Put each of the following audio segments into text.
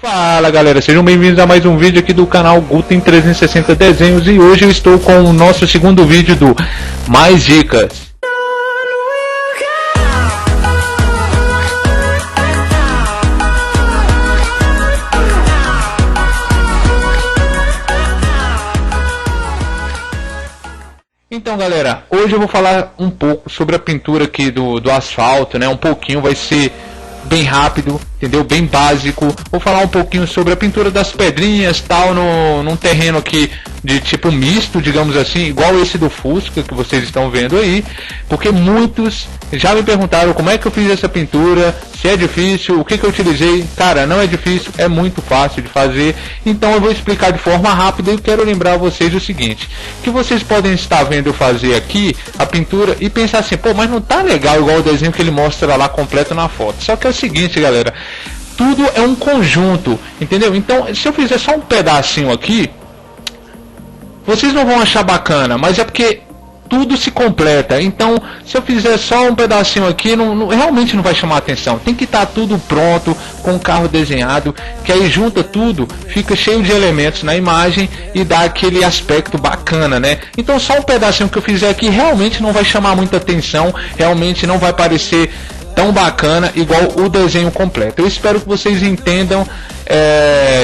Fala galera, sejam bem-vindos a mais um vídeo aqui do canal Guten 360 Desenhos. E hoje eu estou com o nosso segundo vídeo do Mais Dicas. Então galera, hoje eu vou falar um pouco sobre a pintura aqui do asfalto, né? Um pouquinho, vai ser bem rápido, entendeu? Bem básico. Vou falar um pouquinho sobre a pintura das pedrinhas, tal, num terreno aqui de tipo misto, digamos assim, igual esse do Fusca que vocês estão vendo aí, porque muitos já me perguntaram como é que eu fiz essa pintura, se é difícil, o que eu utilizei. Cara, não é difícil, é muito fácil de fazer, então eu vou explicar de forma rápida. E quero lembrar vocês o seguinte, que vocês podem estar vendo eu fazer aqui a pintura e pensar assim, pô, mas não tá legal igual o desenho que ele mostra lá completo na foto. Só que é o seguinte, galera, tudo é um conjunto, entendeu? Então, se eu fizer só um pedacinho aqui, vocês não vão achar bacana, mas é porque tudo se completa. Então, se eu fizer só um pedacinho aqui, realmente não vai chamar atenção. Tem que estar tudo pronto, com o carro desenhado, que aí junta tudo, fica cheio de elementos na imagem e dá aquele aspecto bacana, né? Então, só um pedacinho que eu fizer aqui realmente não vai chamar muita atenção, realmente não vai parecer tão bacana igual o desenho completo. Eu espero que vocês entendam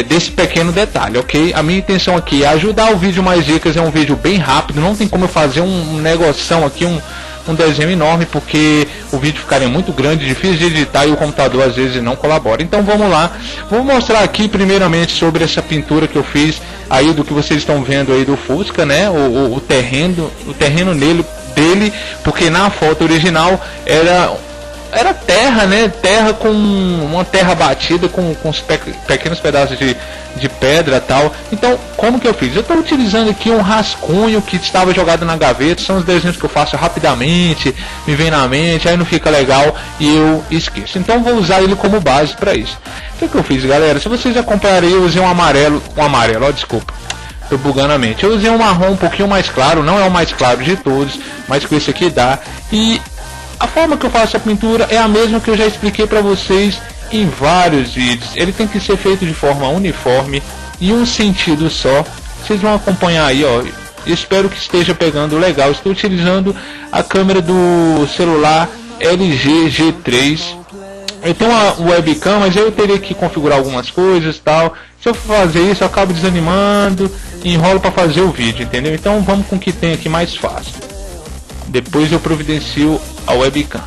desse pequeno detalhe, ok? A minha intenção aqui é ajudar. O vídeo Mais Dicas é um vídeo bem rápido, não tem como eu fazer um negoção aqui, um desenho enorme, porque o vídeo ficaria muito grande, difícil de editar e o computador às vezes não colabora. Então vamos lá, vou mostrar aqui primeiramente sobre essa pintura que eu fiz aí do que vocês estão vendo aí do Fusca, né? O terreno dele, porque na foto original era terra, né? Terra com uma terra batida com uns pequenos pedaços de pedra, tal. Então, como que eu fiz? Eu estou utilizando aqui um rascunho que estava jogado na gaveta. São os desenhos que eu faço rapidamente, me vem na mente, aí não fica legal e eu esqueço. Então, vou usar ele como base para isso. O que eu fiz, galera? Se vocês acompanharem, eu usei um amarelo, ó, desculpa. Tô bugando a mente. Eu usei um marrom um pouquinho mais claro, não é o mais claro de todos, mas com esse aqui dá. E a forma que eu faço a pintura é a mesma que eu já expliquei para vocês em vários vídeos. Ele tem que ser feito de forma uniforme e um sentido só. Vocês vão acompanhar aí, ó. Espero que esteja pegando legal. Estou utilizando a câmera do celular LG G3. Eu tenho uma webcam, mas eu teria que configurar algumas coisas, tal. Se eu for fazer isso, eu acabo desanimando e enrolo para fazer o vídeo, entendeu? Então vamos com o que tem aqui mais fácil. Depois eu providencio a webcam.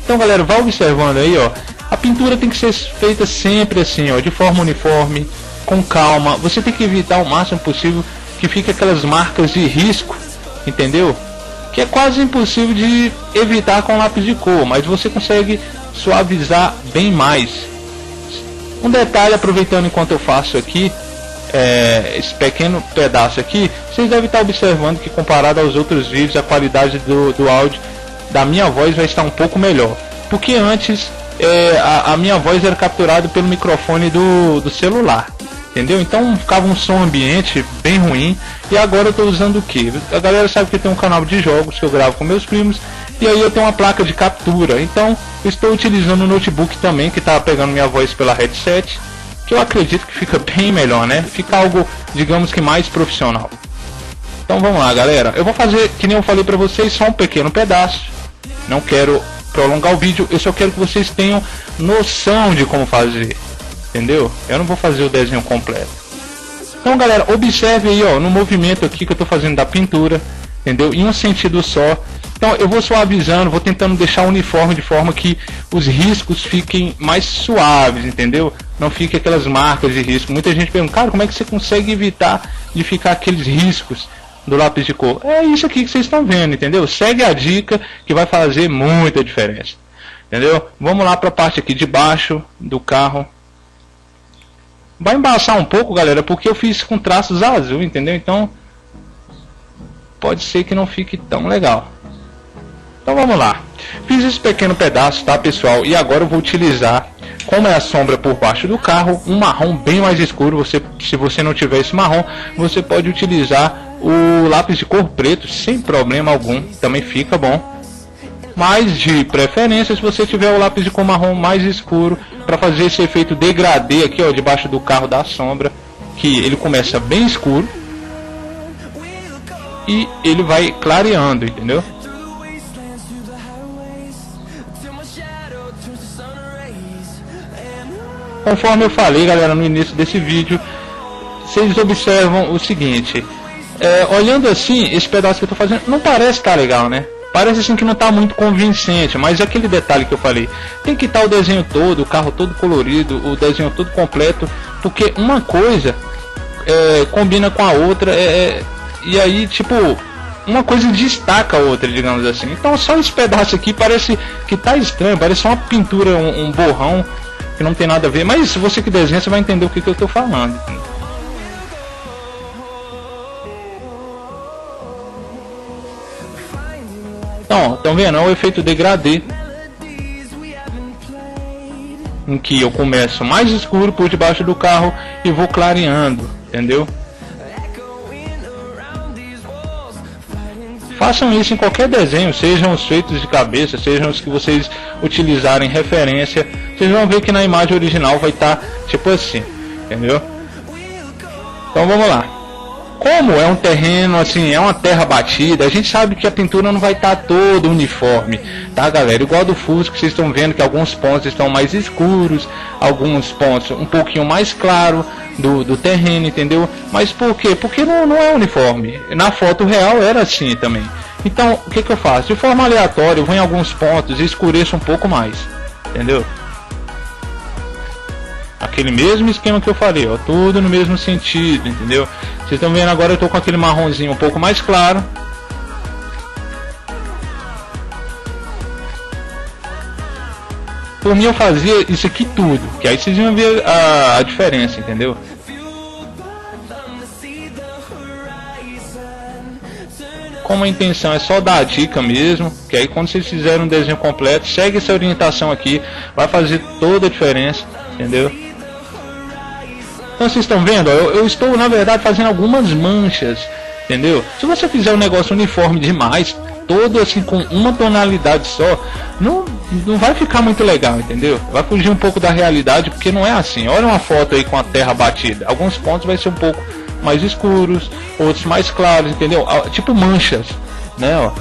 Então galera, vai observando aí, ó. A pintura tem que ser feita sempre assim, ó, de forma uniforme, com calma. Você tem que evitar o máximo possível que fique aquelas marcas de risco, entendeu? Que é quase impossível de evitar com lápis de cor, mas você consegue suavizar bem mais. Um detalhe, aproveitando enquanto eu faço aqui esse pequeno pedaço aqui, vocês devem estar observando que comparado aos outros vídeos, a qualidade do áudio da minha voz vai estar um pouco melhor, porque antes a minha voz era capturada pelo microfone do celular, entendeu? Então ficava um som ambiente bem ruim. E agora eu estou usando o que? A galera sabe que eu tenho um canal de jogos que eu gravo com meus primos, e aí eu tenho uma placa de captura. Então eu estou utilizando o notebook também, que está pegando minha voz pela headset, que eu acredito que fica bem melhor, né? Fica algo, digamos que mais profissional. Então vamos lá, galera. Eu vou fazer, que nem eu falei pra vocês, só um pequeno pedaço. Não quero prolongar o vídeo, eu só quero que vocês tenham noção de como fazer, entendeu? Eu não vou fazer o desenho completo. Então, galera, observe aí, ó, no movimento aqui que eu tô fazendo da pintura, entendeu? Em um sentido só. Então eu vou suavizando, vou tentando deixar uniforme de forma que os riscos fiquem mais suaves, entendeu? Não fique aquelas marcas de risco. Muita gente pergunta, cara, como é que você consegue evitar de ficar aqueles riscos do lápis de cor? É isso aqui que vocês estão vendo, entendeu? Segue a dica que vai fazer muita diferença, entendeu? Vamos lá para a parte aqui de baixo do carro. Vai embaçar um pouco, galera, porque eu fiz com traços azul, entendeu? Então pode ser que não fique tão legal. Então vamos lá. Fiz esse pequeno pedaço, tá, pessoal? E agora eu vou utilizar, como é a sombra por baixo do carro, um marrom bem mais escuro. Se você não tiver esse marrom, você pode utilizar o lápis de cor preto sem problema algum, também fica bom. Mas de preferência, se você tiver o lápis de cor marrom mais escuro, para fazer esse efeito degradê aqui, ó, debaixo do carro da sombra, que ele começa bem escuro e ele vai clareando, entendeu? Conforme eu falei, galera, no início desse vídeo, vocês observam o seguinte, olhando assim, esse pedaço que eu tô fazendo não parece estar legal, né? Parece assim que não está muito convincente, mas é aquele detalhe que eu falei. Tem que estar o desenho todo, o carro todo colorido, o desenho todo completo, porque uma coisa combina com a outra, e aí tipo, uma coisa destaca a outra, digamos assim. Então só esse pedaço aqui parece que tá estranho, parece uma pintura, um borrão, que não tem nada a ver, mas se você que desenha, você vai entender o que eu estou falando. Então, estão vendo? É o efeito degradê, em que eu começo mais escuro por debaixo do carro e vou clareando, entendeu? Façam isso em qualquer desenho, sejam os feitos de cabeça, sejam os que vocês utilizarem referência. Vocês vão ver que na imagem original vai estar tipo assim, entendeu? Então vamos lá. Como é um terreno assim, é uma terra batida, a gente sabe que a pintura não vai estar toda uniforme, tá, galera? Igual do Fusca, vocês estão vendo que alguns pontos estão mais escuros, alguns pontos um pouquinho mais claro do terreno, entendeu? Mas por quê? Porque não é uniforme. Na foto real era assim também. Então, o que eu faço? De forma aleatória, eu vou em alguns pontos e escureço um pouco mais, entendeu? Aquele mesmo esquema que eu falei, ó, tudo no mesmo sentido, entendeu? Vocês estão vendo agora, eu tô com aquele marronzinho um pouco mais claro. Por mim eu fazia isso aqui tudo, que aí vocês iam ver a diferença, entendeu? Como a intenção é só dar a dica mesmo, que aí quando vocês fizerem um desenho completo, segue essa orientação aqui, vai fazer toda a diferença, entendeu? Então vocês estão vendo, eu estou na verdade fazendo algumas manchas, entendeu? Se você fizer um negócio uniforme demais, todo assim com uma tonalidade só, não vai ficar muito legal, entendeu? Vai fugir um pouco da realidade, porque não é assim. Olha uma foto aí com a terra batida, alguns pontos vai ser um pouco mais escuros, outros mais claros, entendeu? Tipo manchas, né, ó.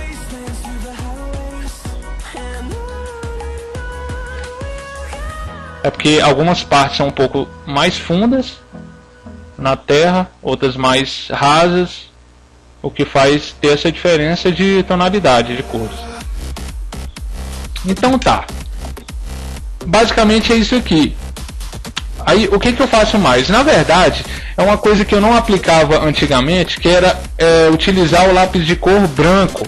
É porque algumas partes são um pouco mais fundas na terra, outras mais rasas, o que faz ter essa diferença de tonalidade de cores. Então tá, basicamente é isso aqui. Aí o que eu faço mais? Na verdade é uma coisa que eu não aplicava antigamente, que era utilizar o lápis de cor branco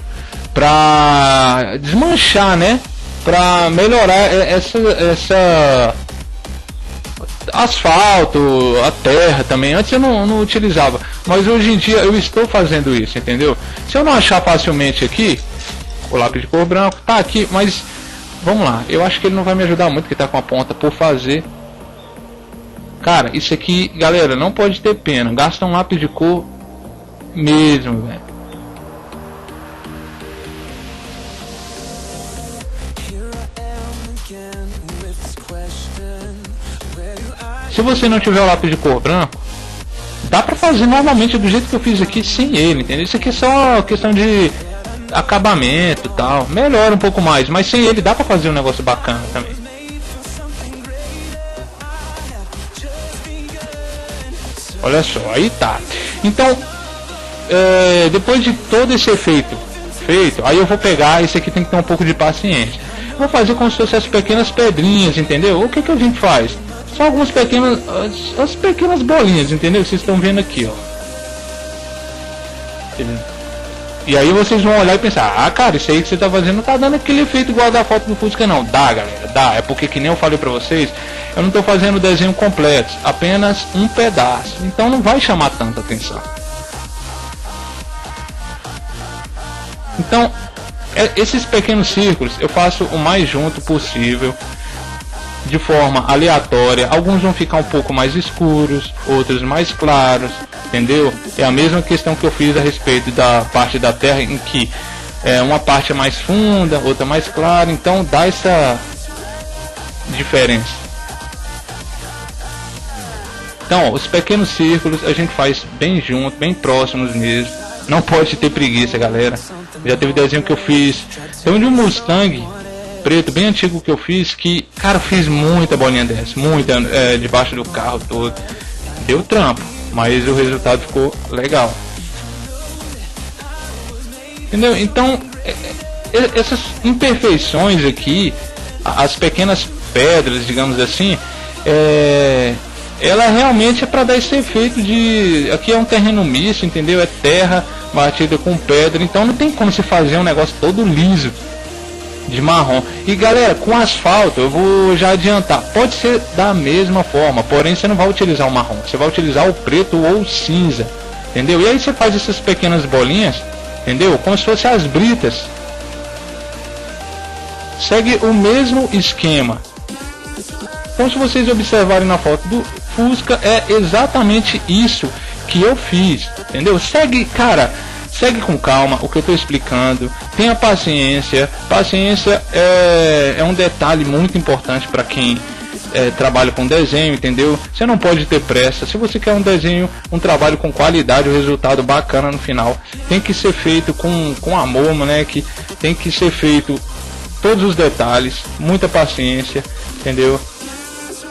para desmanchar, né? Para melhorar essa asfalto, a terra também. Antes eu não utilizava, mas hoje em dia eu estou fazendo isso, entendeu? Se eu não achar facilmente aqui, o lápis de cor branco tá aqui, mas vamos lá, eu acho que ele não vai me ajudar muito, que tá com a ponta por fazer. Cara, isso aqui, galera, não pode ter pena, gasta um lápis de cor mesmo, velho. Se você não tiver o lápis de cor branco, dá pra fazer normalmente do jeito que eu fiz aqui sem ele, entendeu? Isso aqui é só questão de acabamento e tal, melhora um pouco mais, mas sem ele dá pra fazer um negócio bacana também. Olha só, aí tá. Então, depois de todo esse efeito feito, aí eu vou pegar, esse aqui tem que ter um pouco de paciência. Vou fazer como se fossem as pequenas pedrinhas, entendeu? O que a gente faz? Só algumas pequenas, as pequenas bolinhas, entendeu? Vocês estão vendo aqui, ó. E aí vocês vão olhar e pensar, ah, cara, isso aí que você tá fazendo não tá dando aquele efeito igual da foto do Fusca, não. Dá, galera, dá. É porque, que nem eu falei pra vocês, eu não tô fazendo o desenho completo, apenas um pedaço. Então não vai chamar tanta atenção. Então, esses pequenos círculos eu faço o mais junto possível, de forma aleatória. Alguns vão ficar um pouco mais escuros, outros mais claros, entendeu? É a mesma questão que eu fiz a respeito da parte da terra, em que uma parte é mais funda, outra mais clara, então dá essa diferença. Então, ó, os pequenos círculos a gente faz bem junto, bem próximos mesmo. Não pode ter preguiça, galera. Já teve desenho que eu fiz. Tem um de um Mustang preto bem antigo que eu fiz, que, cara, eu fiz muita bolinha dessa, muita, debaixo do carro todo. Deu trampo, mas o resultado ficou legal. Entendeu? Então, essas imperfeições aqui, as pequenas pedras, digamos assim, ela realmente é para dar esse efeito de... Aqui é um terreno misto, entendeu? É terra batida com pedra, então não tem como se fazer um negócio todo liso de marrom. E galera, com asfalto, eu vou já adiantar, pode ser da mesma forma, porém você não vai utilizar o marrom, você vai utilizar o preto ou o cinza, entendeu? E aí você faz essas pequenas bolinhas, entendeu? Como se fossem as britas. Segue o mesmo esquema. Então, se vocês observarem na foto do Fusca, é exatamente isso que eu fiz, entendeu? Segue, cara, segue com calma o que eu estou explicando. Tenha paciência. Paciência é um detalhe muito importante para quem trabalha com desenho, entendeu? Você não pode ter pressa. Se você quer um desenho, um trabalho com qualidade, um resultado bacana no final, tem que ser feito com amor, né? Que tem que ser feito todos os detalhes, muita paciência, entendeu?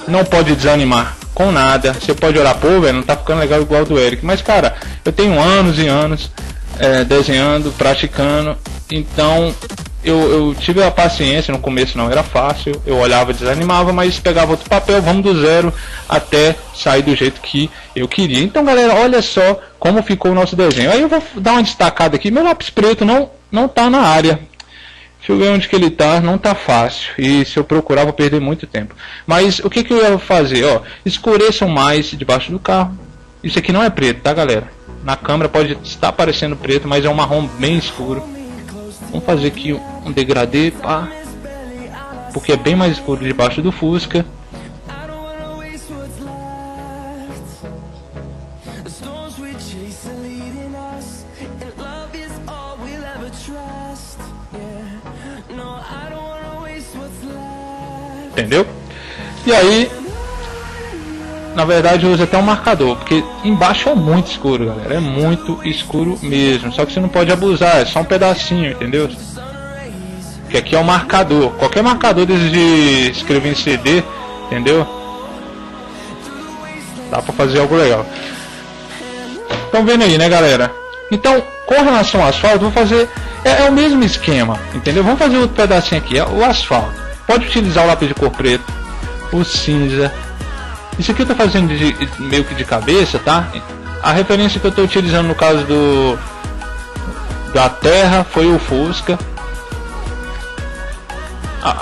Não pode desanimar com nada. Você pode olhar, pô, velho, não tá ficando legal igual do Eric, mas cara, eu tenho anos e anos desenhando, praticando, então eu tive a paciência. No começo não era fácil, eu olhava, desanimava, mas pegava outro papel, vamos do zero até sair do jeito que eu queria. Então galera, olha só como ficou o nosso desenho. Aí eu vou dar uma destacada aqui. Meu lápis preto não tá na área. Deixa eu ver onde que ele tá, não tá fácil, e se eu procurar vou perder muito tempo. Mas o que eu ia fazer, ó, escureçam mais debaixo do carro. Isso aqui não é preto, tá galera? Na câmera pode estar parecendo preto, mas é um marrom bem escuro. Vamos fazer aqui um degradê, pá, porque é bem mais escuro debaixo do Fusca. Entendeu? E aí, na verdade eu uso até um marcador, porque embaixo é muito escuro, galera, é muito escuro mesmo. Só que você não pode abusar, é só um pedacinho, entendeu? Que aqui é um marcador, qualquer marcador desde de escrever em CD, entendeu? Dá pra fazer algo legal. Estão vendo aí, né, galera? Então, com relação ao asfalto, vou fazer o mesmo esquema, entendeu? Vamos fazer outro pedacinho aqui, o asfalto. Pode utilizar o lápis de cor preto, o cinza. Isso aqui eu estou fazendo meio que de cabeça, tá? A referência que eu estou utilizando no caso da terra foi o Fusca.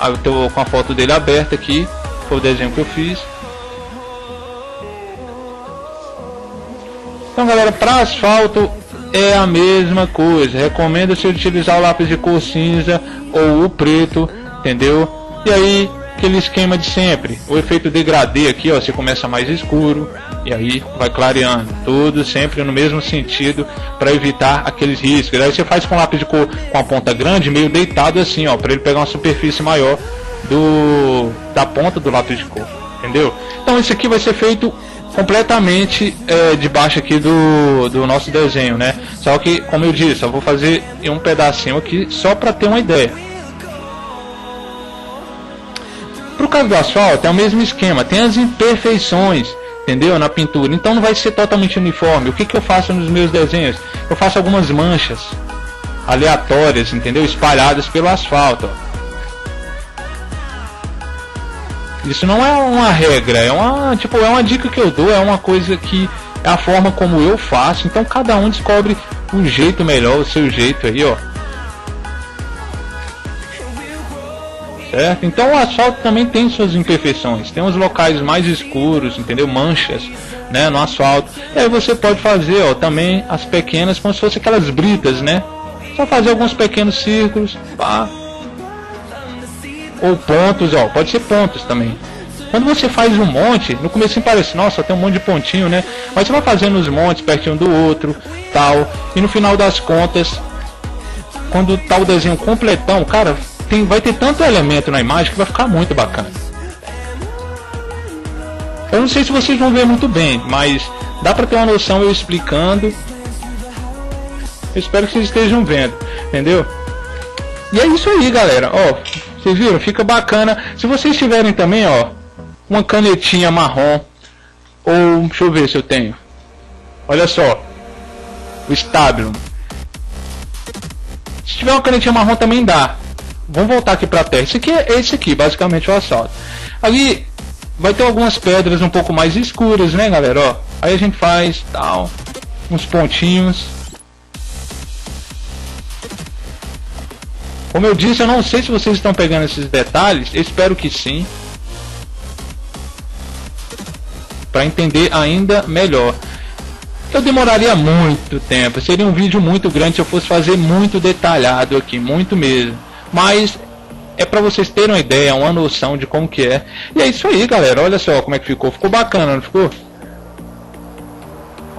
Eu estou com a foto dele aberta aqui, foi o desenho que eu fiz. Então galera, para asfalto é a mesma coisa. Recomenda-se utilizar o lápis de cor cinza ou o preto, entendeu? E aí, aquele esquema de sempre, o efeito degradê aqui, ó, você começa mais escuro e aí vai clareando, tudo sempre no mesmo sentido para evitar aqueles riscos. Aí você faz com lápis de cor com a ponta grande, meio deitado assim, ó, para ele pegar uma superfície maior da ponta do lápis de cor, entendeu? Então isso aqui vai ser feito completamente debaixo aqui do nosso desenho, né? Só que, como eu disse, eu vou fazer um pedacinho aqui só para ter uma ideia. Pro caso do asfalto é o mesmo esquema, tem as imperfeições, entendeu? Na pintura, então não vai ser totalmente uniforme. O que eu faço nos meus desenhos? Eu faço algumas manchas aleatórias, entendeu? Espalhadas pelo asfalto. Isso não é uma regra, é uma dica que eu dou, é uma coisa que é a forma como eu faço. Então cada um descobre o jeito melhor, o seu jeito aí, ó. Certo? Então o asfalto também tem suas imperfeições, tem os locais mais escuros, entendeu? Manchas, né, no asfalto. E aí você pode fazer, ó, também as pequenas, como se fossem aquelas britas, né? Só fazer alguns pequenos círculos, pá. Ou pontos, ó, pode ser pontos também. Quando você faz um monte, no começo parece, nossa, tem um monte de pontinho, né? Mas você vai fazendo os montes pertinho do outro, tal. E no final das contas, quando tá o desenho completão, cara, vai ter tanto elemento na imagem que vai ficar muito bacana. Eu não sei se vocês vão ver muito bem, mas dá pra ter uma noção eu explicando. Eu espero que vocês estejam vendo, entendeu? E é isso aí, galera, ó, vocês viram? Fica bacana. Se vocês tiverem também, ó, uma canetinha marrom, ou, deixa eu ver se eu tenho. Olha só, o Stabilo. Se tiver uma canetinha marrom também dá. Vamos voltar aqui pra terra. Esse aqui é esse aqui, basicamente o asfalto. Ali vai ter algumas pedras um pouco mais escuras, né, galera? Ó, aí a gente faz tal, uns pontinhos. Como eu disse, eu não sei se vocês estão pegando esses detalhes. Eu espero que sim, para entender ainda melhor. Eu demoraria muito tempo, seria um vídeo muito grande se eu fosse fazer muito detalhado aqui, muito mesmo. Mas é para vocês terem uma ideia, uma noção de como que é. E é isso aí, galera, olha só como é que ficou. Ficou bacana, não ficou?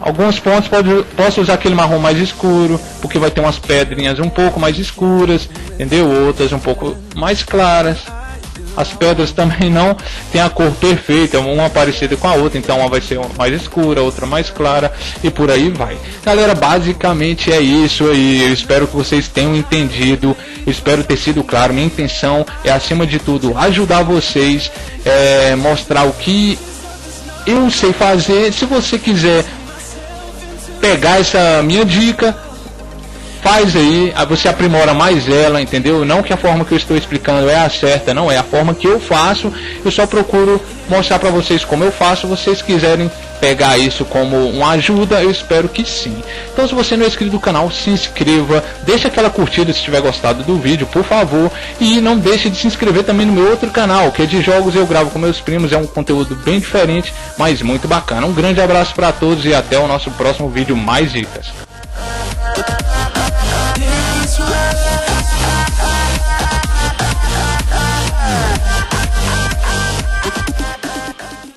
Alguns pontos posso usar aquele marrom mais escuro, porque vai ter umas pedrinhas um pouco mais escuras, entendeu? Outras um pouco mais claras. As pedras também não tem a cor perfeita, uma parecida com a outra, então uma vai ser mais escura, outra mais clara e por aí vai. Galera, basicamente é isso aí. Eu espero que vocês tenham entendido, eu espero ter sido claro. Minha intenção é, acima de tudo, ajudar vocês, mostrar o que eu sei fazer. Se você quiser pegar essa minha dica, faz aí, você aprimora mais ela, entendeu? Não que a forma que eu estou explicando é a certa, não é a forma que eu faço. Eu só procuro mostrar para vocês como eu faço. Se vocês quiserem pegar isso como uma ajuda, eu espero que sim. Então, se você não é inscrito no canal, se inscreva, deixa aquela curtida se tiver gostado do vídeo, por favor, e não deixe de se inscrever também no meu outro canal, que é de jogos. Eu gravo com meus primos, é um conteúdo bem diferente, mas muito bacana. Um grande abraço para todos e até o nosso próximo vídeo. Mais dicas.